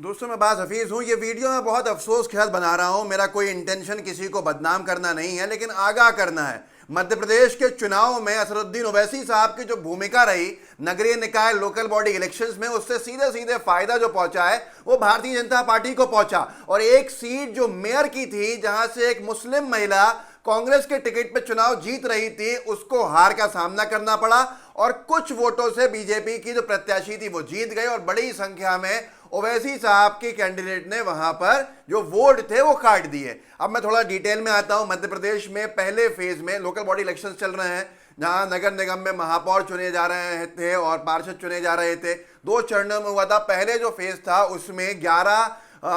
दोस्तों, मैं बाज हफीज़ हूँ। ये वीडियो मैं बहुत अफसोस के साथ बना रहा हूँ। मेरा कोई इंटेंशन किसी को बदनाम करना नहीं है, लेकिन आगाह करना है। मध्य प्रदेश के चुनाव में असरुद्दीन ओवैसी साहब की जो भूमिका रही नगरीय निकाय लोकल बॉडी इलेक्शंस में, उससे सीधे सीधे फायदा जो पहुंचा है वो भारतीय जनता पार्टी को पहुंचा। और एक सीट जो मेयर की थी, जहां से एक मुस्लिम महिला कांग्रेस के टिकट पे चुनाव जीत रही थी, उसको हार का सामना करना पड़ा और कुछ वोटों से बीजेपी की जो प्रत्याशी थी वो जीत गई और बड़ी संख्या में ओवैसी साहब के कैंडिडेट ने वहां पर जो वोट थे वो काट दिए। अब मैं थोड़ा डिटेल में आता हूं। मध्य प्रदेश में पहले फेज में लोकल बॉडी इलेक्शंस चल रहे हैं, जहां नगर निगम में महापौर चुने जा रहे थे और पार्षद चुने जा रहे थे। 2 चरणों में हुआ था। पहले जो फेज था उसमें 11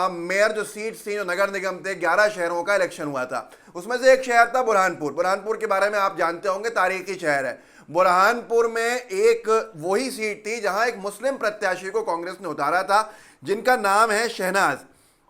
मेयर जो सीट्स थी, जो नगर निगम थे, 11 शहरों का इलेक्शन हुआ था। उसमें से एक शहर था बुरहानपुर। बुरहानपुर के बारे में आप जानते होंगे, तारीखी शहर है। बुरहानपुर में एक वही सीट थी जहां एक मुस्लिम प्रत्याशी को कांग्रेस ने उतारा था, जिनका नाम है शहनाज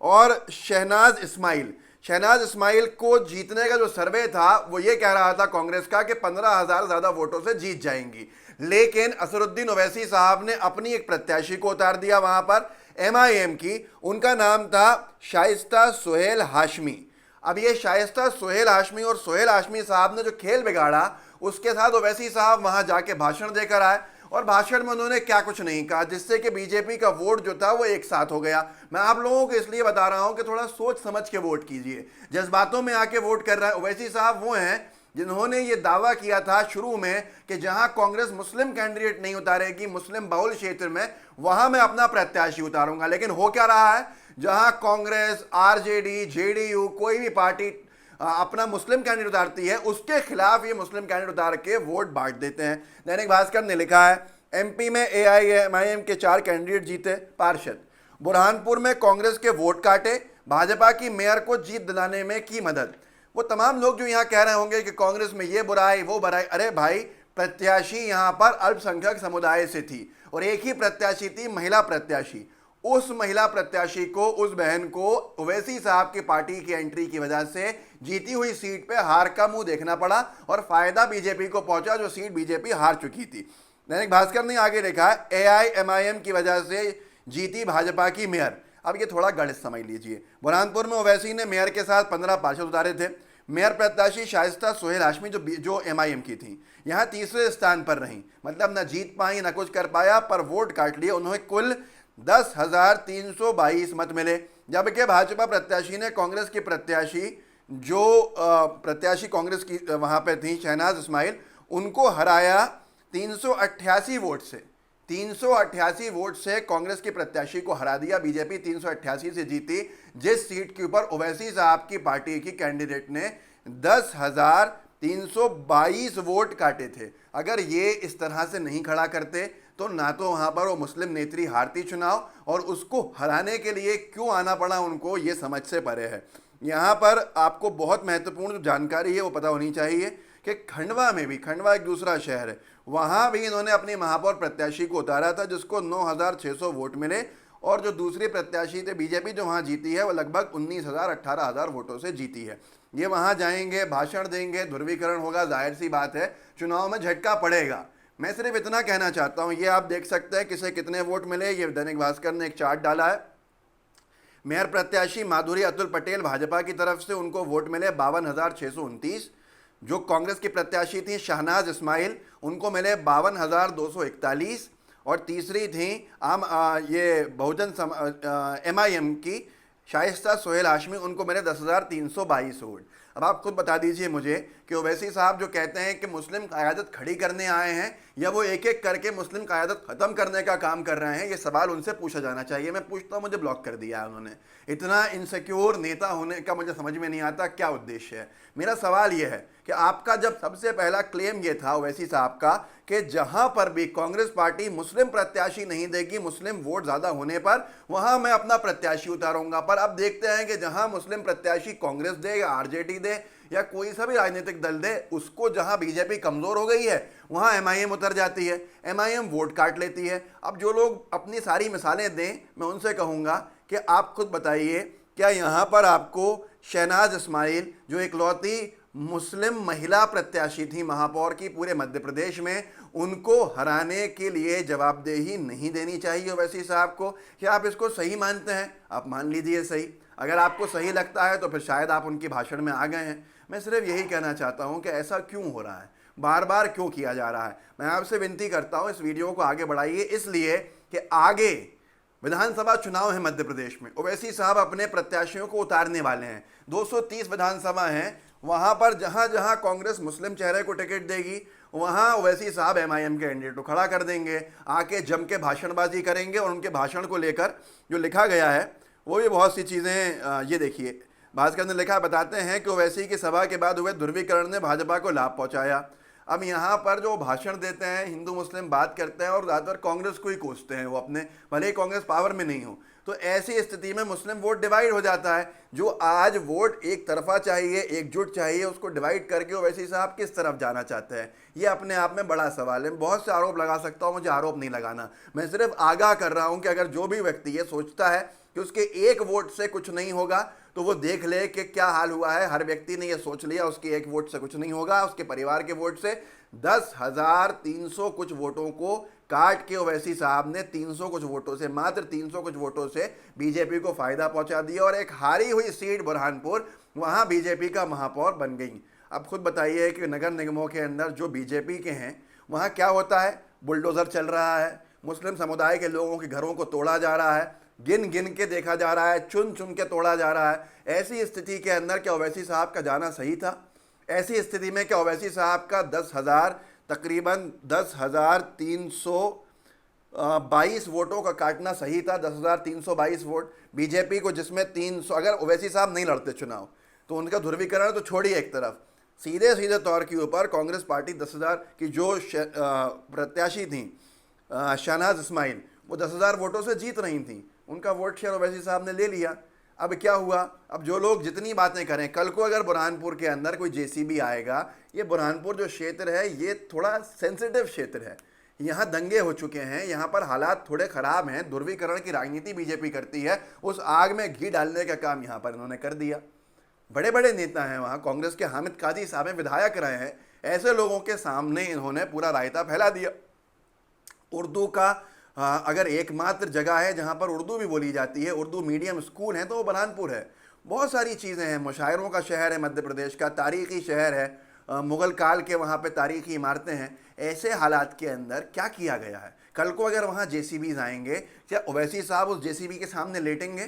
और शहनाज इस्माइल। शहनाज इस्माइल को जीतने का जो सर्वे था वो ये कह रहा था कांग्रेस का कि 15,000 ज्यादा वोटों से जीत जाएंगी। लेकिन असरुद्दीन ओवैसी साहब ने अपनी एक प्रत्याशी को उतार दिया वहां पर, एमआईएम की। उनका नाम था शाइस्ता सुहेल हाशमी। अब ये शाइस्ता सुहेल हाशमी और सुहेल हाशमी साहब ने जो खेल बिगाड़ा, उसके साथ ओवैसी साहब वहां जाके भाषण देकर आए और भाषण में उन्होंने क्या कुछ नहीं कहा, जिससे कि बीजेपी का वोट जो था वो एक साथ हो गया। मैं आप लोगों को इसलिए बता रहा हूं कि थोड़ा सोच समझ के वोट कीजिए। जज्बातों में आके वोट कर रहा है। ओवैसी साहब वो हैं जिन्होंने ये दावा किया था शुरू में कि जहां कांग्रेस मुस्लिम कैंडिडेट नहीं उतारेगी मुस्लिम बहुल क्षेत्र में, वहां मैं अपना प्रत्याशी उतारूंगा। लेकिन हो क्या रहा है, जहां कांग्रेस, आरजेडी, जेडीयू कोई भी पार्टी अपना मुस्लिम कैंडिडेट उतारती है, उसके खिलाफ ये मुस्लिम कैंडिडेट उतार के वोट बांट देते हैं। दैनिक भास्कर ने लिखा है, एमपी में एआईएमआईएम के 4 कैंडिडेट जीते पार्षद। बुरहानपुर में कांग्रेस के वोट काटे, भाजपा की मेयर को जीत दिलाने में की मदद। वो तमाम लोग जो यहाँ कह रहे होंगे कि कांग्रेस में ये बुराई वो बुराई, अरे भाई, प्रत्याशी यहाँ पर अल्पसंख्यक समुदाय से थी और एक ही प्रत्याशी थी, महिला प्रत्याशी। उस महिला प्रत्याशी को, उस बहन को ओवैसी साहब की पार्टी की एंट्री की वजह से जीती हुई सीट पे हार का मुंह देखना पड़ा और फायदा बीजेपी को पहुंचा, जो सीट बीजेपी हार चुकी थी। दैनिक भास्कर ने आगे लिखा है, एआईएमआईएम की वजह से जीती भाजपा की मेयर। अब ये थोड़ा गणित समझ लीजिए। बुरहानपुर में ओवैसी ने मेयर के साथ 15 पार्षद उतारे थे। मेयर प्रत्याशी शाइस्ता सुहेल हाशमी जो एमआईएम की थी, यहाँ तीसरे स्थान पर रही। मतलब न जीत पाई न कुछ कर पाया, पर वोट काट लिए। उन्हें कुल 10,322 मत मिले। जबकि भाजपा प्रत्याशी ने कांग्रेस की प्रत्याशी, जो प्रत्याशी कांग्रेस की वहां पे थी, शहनाज इस्माइल, उनको हराया 388 वोट से। 388 वोट से कांग्रेस की प्रत्याशी को हरा दिया। बीजेपी 388 से जीती, जिस सीट के ऊपर ओवैसी साहब की पार्टी की कैंडिडेट ने 10,322 वोट काटे थे। अगर ये इस तरह से नहीं खड़ा करते तो ना तो वहां पर वो मुस्लिम नेत्री हारती चुनाव, और उसको हराने के लिए क्यों आना पड़ा उनको, ये समझ से परे है। यहाँ पर आपको बहुत महत्वपूर्ण जानकारी है वो पता होनी चाहिए कि खंडवा में भी, खंडवा एक दूसरा शहर है, वहां भी इन्होंने अपनी महापौर प्रत्याशी को उतारा था, जिसको 9,600 वोट मिले। और जो दूसरी प्रत्याशी थे बीजेपी जो वहां जीती है, वो लगभग 19,000 18,000 वोटों से जीती है। ये वहां जाएंगे, भाषण देंगे, ध्रुवीकरण होगा, जाहिर सी बात है चुनाव में झटका पड़ेगा। मैं सिर्फ इतना कहना चाहता हूं, ये आप देख सकते हैं किसे कितने वोट मिले। ये दैनिक भास्कर ने एक चार्ट डाला है। मेयर प्रत्याशी माधुरी अतुल पटेल भाजपा की तरफ से, उनको वोट मिले 52,629। जो कांग्रेस की प्रत्याशी थी शहनाज इस्माइल, उनको मिले 52,241। और तीसरी थी ये बहुजन एमआईएम की शाइस्ता सुहेल हाशमी, उनको मिले 10,322 वोट। अब आप खुद बता दीजिए मुझे कि ओवैसी साहब जो कहते हैं कि मुस्लिम क़यादत खड़ी करने आए हैं, या वो एक एक करके मुस्लिम क़यादत ख़त्म करने का काम कर रहे हैं, ये सवाल उनसे पूछा जाना चाहिए। मैं पूछता हूँ, मुझे ब्लॉक कर दिया है उन्होंने। इतना इनसिक्योर नेता होने का मुझे समझ में नहीं आता क्या उद्देश्य है। मेरा सवाल ये है कि आपका जब सबसे पहला क्लेम ये था ओवैसी साहब का कि जहां पर भी कांग्रेस पार्टी मुस्लिम प्रत्याशी नहीं देगी, मुस्लिम वोट ज़्यादा होने पर, वहां मैं अपना प्रत्याशी उतारूंगा। पर अब देखते हैं कि जहां मुस्लिम प्रत्याशी कांग्रेस दे या आरजेडी दे या कोई सा भी राजनीतिक दल दे, उसको जहां बीजेपी कमज़ोर हो गई है वहां एमआईएम उतर जाती है, एमआईएम वोट काट लेती है। अब जो लोग अपनी सारी मिसालें दें, मैं उनसे कहूँगा कि आप खुद बताइए, क्या यहाँ पर आपको शहनाज इस्माइल, जो इकलौती मुस्लिम महिला प्रत्याशी थी महापौर की पूरे मध्य प्रदेश में, उनको हराने के लिए जवाबदेही नहीं देनी चाहिए ओवैसी साहब को। क्या आप इसको सही मानते हैं? आप मान लीजिए सही। अगर आपको सही लगता है तो फिर शायद आप उनकी भाषण में आ गए हैं। मैं सिर्फ यही कहना चाहता हूं कि ऐसा क्यों हो रहा है, बार बार क्यों किया जा रहा है। मैं आपसे विनती करता हूं इस वीडियो को आगे बढ़ाइए, इसलिए कि आगे विधानसभा चुनाव है मध्य प्रदेश में। ओवैसी साहब अपने प्रत्याशियों को उतारने वाले हैं। 230 विधानसभा हैं, वहां पर जहां जहां कांग्रेस मुस्लिम चेहरे को टिकट देगी वहां ओवैसी साहब एमआईएम के कैंडिडेट को खड़ा कर देंगे, आके जम के भाषणबाजी करेंगे। और उनके भाषण को लेकर जो लिखा गया है वो भी बहुत सी चीज़ें, ये देखिए भास्कर ने लिखा, बताते हैं कि ओवैसी की सभा के बाद हुए ध्रुवीकरण ने भाजपा को लाभ पहुंचाया। अब यहाँ पर जो भाषण देते हैं, हिंदू मुस्लिम बात करते हैं और ज़्यादातर कांग्रेस को ही कोसते हैं वो अपने, भले ही कांग्रेस पावर में नहीं हो। तो ऐसी स्थिति में मुस्लिम वोट डिवाइड हो जाता है। जो आज वोट एक तरफा चाहिए, एकजुट चाहिए, उसको डिवाइड करके ओवैसी साहब किस तरफ जाना चाहते हैं, ये अपने आप में बड़ा सवाल है। बहुत से आरोप लगा सकता हूँ, मुझे आरोप नहीं लगाना। मैं सिर्फ आगाह कर रहा हूँ कि अगर जो भी व्यक्ति ये सोचता है कि उसके एक वोट से कुछ नहीं होगा तो वो देख ले कि क्या हाल हुआ है। हर व्यक्ति ने ये सोच लिया उसके एक वोट से कुछ नहीं होगा, उसके परिवार के वोट से। 10,300 कुछ वोटों को काट के ओवैसी साहब ने 300 कुछ वोटों से, मात्र 300 कुछ वोटों से बीजेपी को फायदा पहुंचा दिया और एक हारी हुई सीट बुरहानपुर, वहां बीजेपी का महापौर बन गई। अब खुद बताइए कि नगर निगमों के अंदर जो बीजेपी के हैं वहां क्या होता है? बुलडोजर चल रहा है, मुस्लिम समुदाय के लोगों के घरों को तोड़ा जा रहा है, गिन गिन के देखा जा रहा है, चुन चुन के तोड़ा जा रहा है। ऐसी स्थिति के अंदर क्या ओवैसी साहब का जाना सही था? ऐसी स्थिति में क्या ओवैसी साहब का तकरीबन 10,322 वोटों का काटना सही था? 10,322 वोट बीजेपी को, जिसमें 300, अगर ओवैसी साहब नहीं लड़ते चुनाव तो उनका ध्रुवीकरण तो छोड़िए एक तरफ, सीधे सीधे तौर के ऊपर कांग्रेस पार्टी 10,000 की जो प्रत्याशी थी शहनाज इस्माइल, वो 10,000 वोटों से जीत रही थी। उनका वोट शेयर ओवैसी साहब ने ले लिया। अब क्या हुआ? अब जो लोग जितनी बातें करें, कल को अगर बुरहानपुर के अंदर कोई जेसीबी आएगा, ये बुरहानपुर जो क्षेत्र है ये थोड़ा सेंसिटिव क्षेत्र है, यहाँ दंगे हो चुके हैं, यहाँ पर हालात थोड़े खराब हैं, ध्रुवीकरण की राजनीति बीजेपी करती है, उस आग में घी डालने का काम यहाँ पर इन्होंने कर दिया। बड़े बड़े नेता हैं वहाँ, कांग्रेस के हामिद काजी साहब हैं, विधायक रहे हैं, ऐसे लोगों के सामने इन्होंने पूरा रायता फैला दिया। उर्दू का अगर एकमात्र जगह है जहाँ पर उर्दू भी बोली जाती है, उर्दू मीडियम स्कूल है, तो वो बुरहानपुर है। बहुत सारी चीज़ें हैं, मुशायरों का शहर है मध्य प्रदेश का, तारीख़ी शहर है, मुग़ल काल के वहाँ पे तारीख़ी इमारतें हैं। ऐसे हालात के अंदर क्या किया गया है? कल को अगर वहाँ जेसीबीज़ आएंगे, क्या ओवैसी साहब उस जेसीबी के सामने लेटेंगे?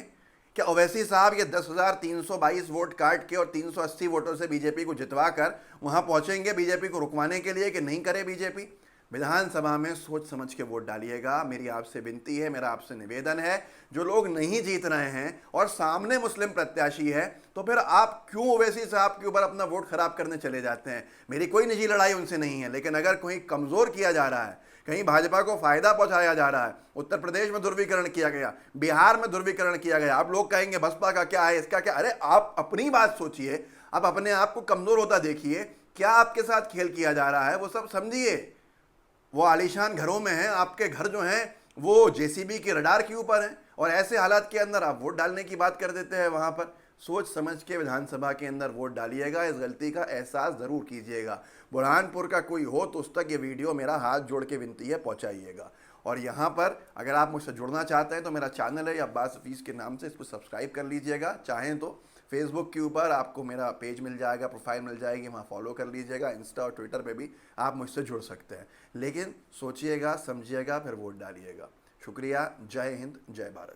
क्या ओवैसी साहब ये 10,322 वोट काट के और 380 वोटों से बीजेपी को जितवा कर वहाँ पहुँचेंगे बीजेपी को रुकवाने के लिए कि नहीं करे बीजेपी? विधानसभा में सोच समझ के वोट डालिएगा, मेरी आपसे विनती है, मेरा आपसे निवेदन है। जो लोग नहीं जीत रहे हैं और सामने मुस्लिम प्रत्याशी है, तो फिर आप क्यों ओवैसी साहब के ऊपर अपना वोट खराब करने चले जाते हैं? मेरी कोई निजी लड़ाई उनसे नहीं है, लेकिन अगर कोई कमज़ोर किया जा रहा है, कहीं भाजपा को फायदा पहुंचाया जा रहा है, उत्तर प्रदेश में ध्रुवीकरण किया गया, बिहार में ध्रुवीकरण किया गया, आप लोग कहेंगे बसपा का क्या है, इसका क्या? अरे आप अपनी बात सोचिए, आप अपने आप को कमज़ोर होता देखिए, क्या आपके साथ खेल किया जा रहा है वो सब समझिए। वो आलीशान घरों में हैं, आपके घर जो हैं वो जेसीबी के रडार के ऊपर हैं, और ऐसे हालात के अंदर आप वोट डालने की बात कर देते हैं। वहाँ पर सोच समझ के विधानसभा के अंदर वोट डालिएगा, इस गलती का एहसास ज़रूर कीजिएगा। बुरहानपुर का कोई हो तो उस तक ये वीडियो मेरा हाथ जोड़ के विनती है पहुँचाइएगा। और यहाँ पर अगर आप मुझसे जुड़ना चाहते हैं तो मेरा चैनल है अब्बास हफीज़ के नाम से, इसको सब्सक्राइब कर लीजिएगा। चाहें तो फेसबुक के ऊपर आपको मेरा पेज मिल जाएगा, प्रोफाइल मिल जाएगी, वहाँ फॉलो कर लीजिएगा। इंस्टा और ट्विटर पे भी आप मुझसे जुड़ सकते हैं, लेकिन सोचिएगा, समझिएगा, फिर वोट डालिएगा। शुक्रिया। जय हिंद, जय भारत।